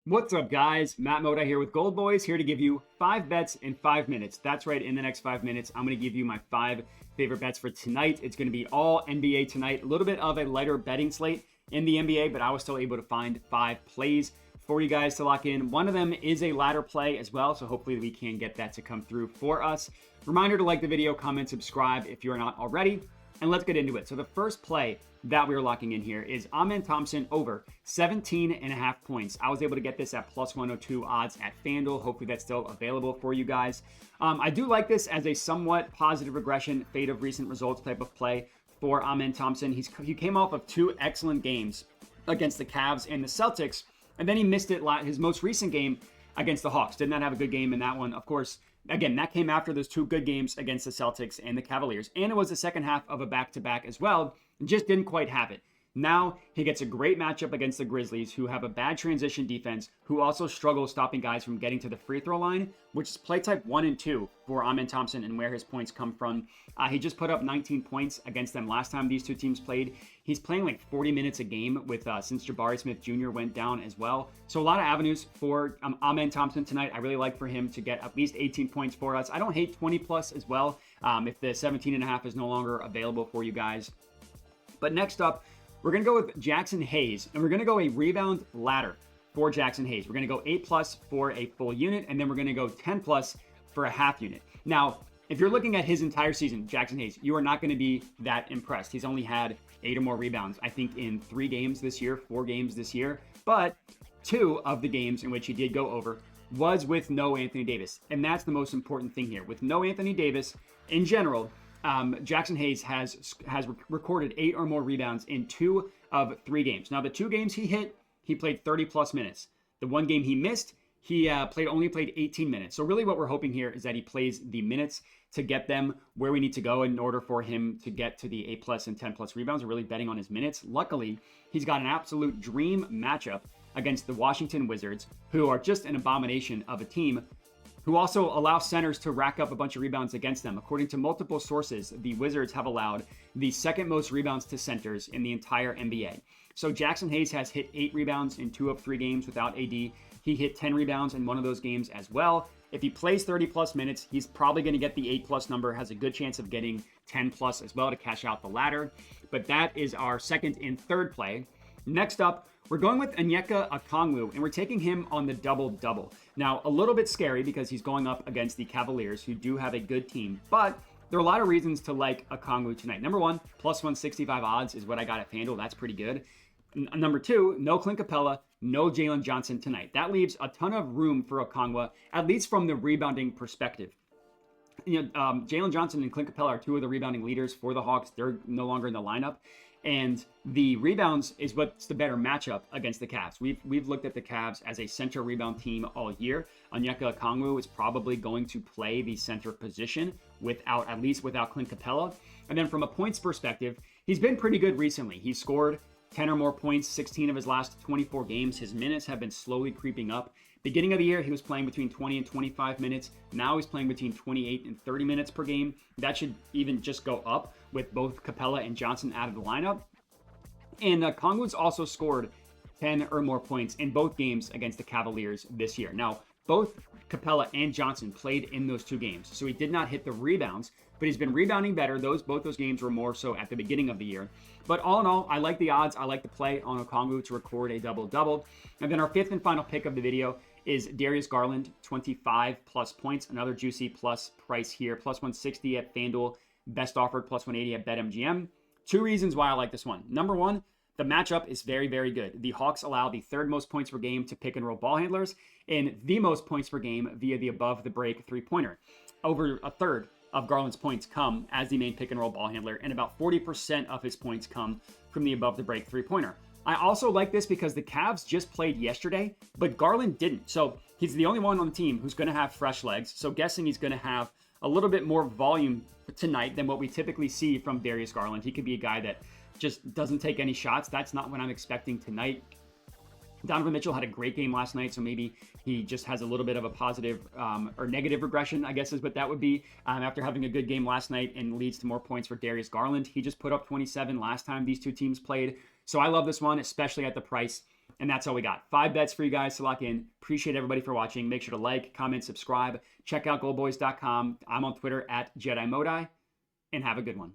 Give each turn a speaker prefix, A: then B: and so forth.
A: What's up, guys? Matt Moda here with GoldBoys, here to give you 5 bets in 5 minutes. That's right, in the next 5 minutes, I'm going to give you my 5 favorite bets for tonight. It's going to be all NBA tonight. A little bit of a lighter betting slate in the NBA, but I was still able to find 5 plays for you guys to lock in. One of them is a ladder play as well, so hopefully we can get that to come through for us. Reminder to like the video, comment, subscribe if you're not already. And let's get into it. So the first play that we are locking in here is Amen Thompson over 17.5 points. I was able to get this at plus 102 odds at FanDuel. Hopefully that's still available for you guys. I do like this as a somewhat positive regression, fate of recent results type of play for Amen Thompson. He came off of 2 excellent games against the Cavs and the Celtics, and then he missed it his most recent game against the Hawks. Did not have a good game in that one, of course. Again, that came after those 2 good games against the Celtics and the Cavaliers. And it was the second half of a back-to-back as well. Just didn't quite have it. Now he gets a great matchup against the Grizzlies, who have a bad transition defense, who also struggle stopping guys from getting to the free throw line, which is play type 1 and 2 for Amen Thompson and where his points come from. He just put up 19 points against them last time these 2 teams played. He's playing like 40 minutes a game with since Jabari Smith Jr. went down as well. So a lot of avenues for Amen Thompson tonight. I really like for him to get at least 18 points for us. I don't hate 20 plus as well if the 17.5 is no longer available for you guys. But next up, we're going to go with Jackson Hayes, and we're going to go a rebound ladder for Jackson Hayes. We're going to go 8 plus for a full unit, and then we're going to go 10 plus for a half unit. Now, if you're looking at his entire season, Jackson Hayes, you are not going to be that impressed. He's only had 8 or more rebounds, I think, in 3 games this year, 4 games this year. But 2 of the games in which he did go over was with no Anthony Davis. And that's the most important thing here. With no Anthony Davis, in general, Jackson Hayes has recorded 8 or more rebounds in 2 of 3 games. Now, the 2 games he hit, he played 30 plus minutes. The 1 game he missed, he only played 18 minutes. So really what we're hoping here is that he plays the minutes to get them where we need to go in order for him to get to the 8 plus and 10 plus rebounds. We're really betting on his minutes. Luckily, he's got an absolute dream matchup against the Washington Wizards, who are just an abomination of a team, who also allow centers to rack up a bunch of rebounds against them. According to multiple sources, the Wizards have allowed the second most rebounds to centers in the entire NBA. So Jackson Hayes has hit 8 rebounds in 2 of 3 games without AD. He hit 10 rebounds in one of those games as well. If he plays 30 plus minutes, he's probably going to get the 8 plus number, has a good chance of getting 10 plus as well to cash out the ladder. But that is our second and third play. Next up, we're going with Onyeka Okongwu, and we're taking him on the double-double. Now, a little bit scary because he's going up against the Cavaliers, who do have a good team, but there are a lot of reasons to like Okongwu tonight. Number 1, plus 165 odds is what I got at FanDuel. That's pretty good. Number 2, no Clint Capella, no Jalen Johnson tonight. That leaves a ton of room for Okongwu, at least from the rebounding perspective. Jalen Johnson and Clint Capella are 2 of the rebounding leaders for the Hawks. They're no longer in the lineup. And the rebounds is what's the better matchup against the Cavs. We've looked at the Cavs as a center rebound team all year. Onyeka Okongwu is probably going to play the center position at least without Clint Capella. And then from a points perspective, he's been pretty good recently. He's scored 10 or more points, 16 of his last 24 games. His minutes have been slowly creeping up. Beginning of the year, he was playing between 20 and 25 minutes. Now he's playing between 28 and 30 minutes per game. That should even just go up with both Capella and Johnson out of the lineup. And Okongwu's also scored 10 or more points in both games against the Cavaliers this year. Now, both Capella and Johnson played in those 2 games, so he did not hit the rebounds, but he's been rebounding better. Both those games were more so at the beginning of the year. But all in all, I like the odds. I like the play on Okongwu to record a double-double. And then our 5th and final pick of the video is Darius Garland, 25 plus points. Another juicy plus price here, plus 160 at FanDuel, best offered plus 180 at BetMGM. 2 reasons why I like this one. Number 1, the matchup is very, very good. The Hawks allow the 3rd most points per game to pick and roll ball handlers and the most points per game via the above the break 3-pointer. Over a third of Garland's points come as the main pick and roll ball handler, and about 40% of his points come from the above the break 3-pointer. I also like this because the Cavs just played yesterday, but Garland didn't. So he's the only one on the team who's going to have fresh legs. So guessing he's going to have a little bit more volume tonight than what we typically see from Darius Garland. He could be a guy that just doesn't take any shots. That's not what I'm expecting tonight. Donovan Mitchell had a great game last night, so maybe he just has a little bit of a positive or negative regression, I guess is what that would be, after having a good game last night, and leads to more points for Darius Garland. He just put up 27 last time these 2 teams played. So I love this one, especially at the price And that's all we got. 5 bets for you guys to lock in. Appreciate everybody for watching. Make sure to like, comment, subscribe. Check out goldboys.com. I'm on Twitter at JediModi. And have a good one.